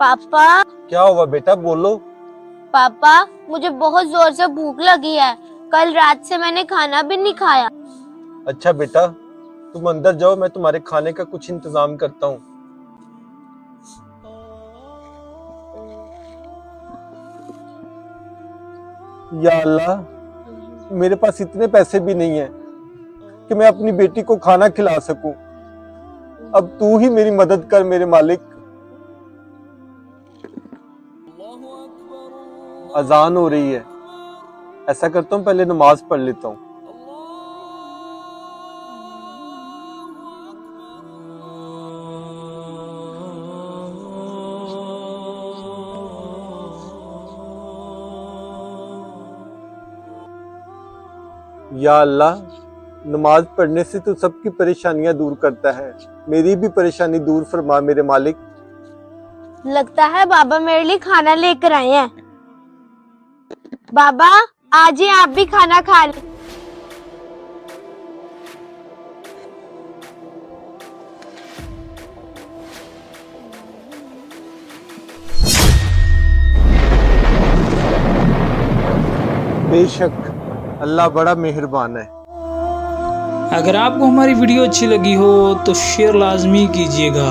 पापा क्या हुआ बेटा, बोलो। पापा मुझे बहुत जोर से भूख लगी है। कल रात से मैंने खाना भी नहीं खाया। अच्छा बेटा, तुम अंदर जाओ, मैं तुम्हारे खाने का कुछ इंतजाम करता हूँ। या अल्लाह, मेरे पास इतने पैसे भी नहीं है कि मैं अपनी बेटी को खाना खिला सकूं। अब तू ही मेरी मदद कर मेरे मालिक। अजान हो रही है, ऐसा करता हूँ पहले नमाज पढ़ लेता हूँ। या अल्लाह, नमाज पढ़ने से तो सबकी परेशानियां दूर करता है, मेरी भी परेशानी दूर फरमा मेरे मालिक। लगता है बाबा मेरे लिए खाना लेकर आए हैं। बाबा आज ही आप भी खाना खा लें। बेशक अल्लाह बड़ा मेहरबान है। अगर आपको हमारी वीडियो अच्छी लगी हो तो शेयर लाजमी कीजिएगा।